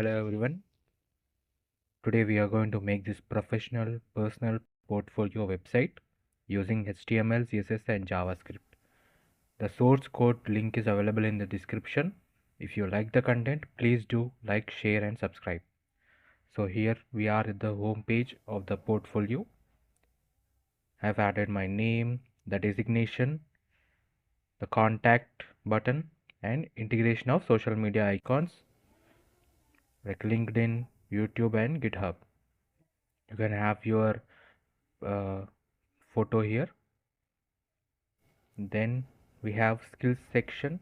Hello everyone. Today we are going to make this professional personal portfolio website using HTML, CSS and JavaScript. The source code link is available in the description. If you like the content, please do like, share and subscribe. So here we are at the home page of the portfolio. I've added my name, the designation, the contact button and integration of social media icons like LinkedIn, YouTube and GitHub. You can have your uh, photo here. Then we have skills section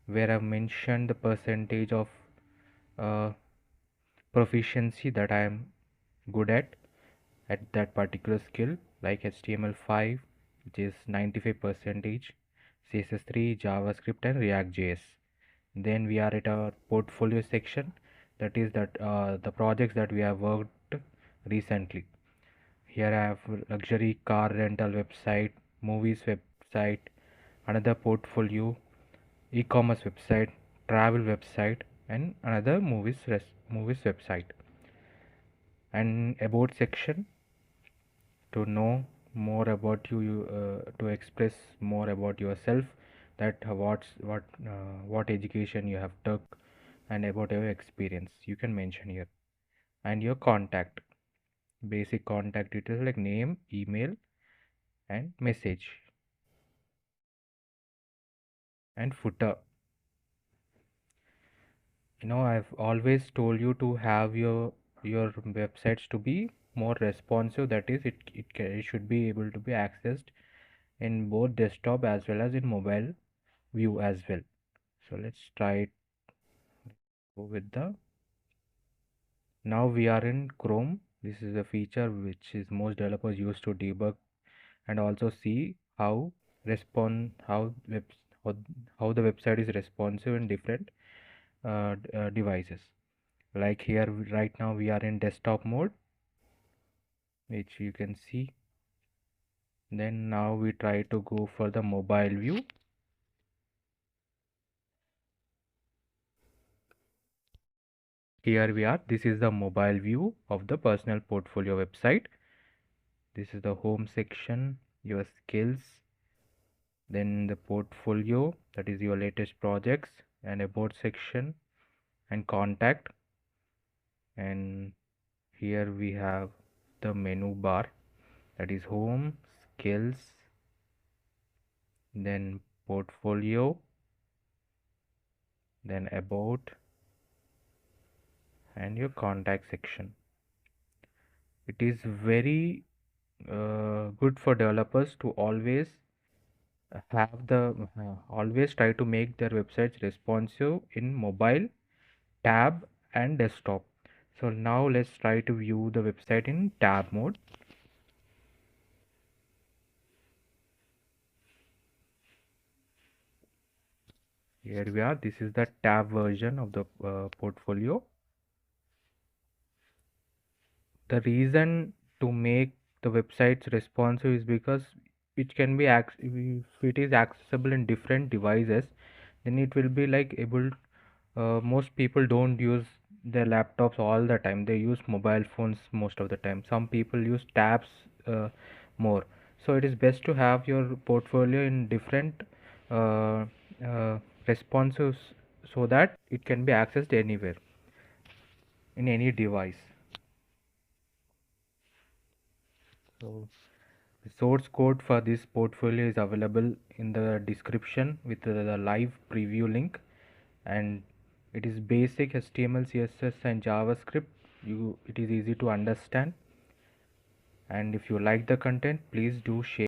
where I've mentioned the percentage of uh, proficiency that I am good at that particular skill, like HTML5 which is 95 percentage, CSS3, JavaScript and React.js. Then we are at our portfolio section, that is the projects that we have worked recently. Here I have luxury car rental website, movies website, another portfolio, e-commerce website, travel website, and another movies website. And about section to know more about to express more about yourself, that what education you have took and about your experience you can mention here. And your contact, basic contact details like name, email and message. And footer, I've always told you to have your websites to be more responsive, that is it should be able to be accessed in both desktop as well as in mobile view as well. So let's try it with the now we are in Chrome. This is a feature which is most developers use to debug and also see web how, how the website is responsive in different devices. Like here right now we are in desktop mode, which you can see. Then now we try to go for the mobile view. Here we are. This is the mobile view of the personal portfolio website. This is the home section, your skills, then the portfolio, that is your latest projects, and about section and contact. And here we have the menu bar, that is home, skills, then portfolio, then about and your contact section. It is very good for developers to always try to make their websites responsive in mobile, tab and desktop. So now let's try to view the website in tab mode. Here we are. This is the tab version of the portfolio. The reason to make the websites responsive is because it can be if it is accessible in different devices, then it will be like able. Most people don't use their laptops all the time. They use mobile phones most of the time. Some people use tabs more. So it is best to have your portfolio in different uh, uh, responsives so that it can be accessed anywhere in any device. So the source code for this portfolio is available in the description with the live preview link, and it is basic HTML, CSS and JavaScript. It is easy to understand, and if you like the content, please do share.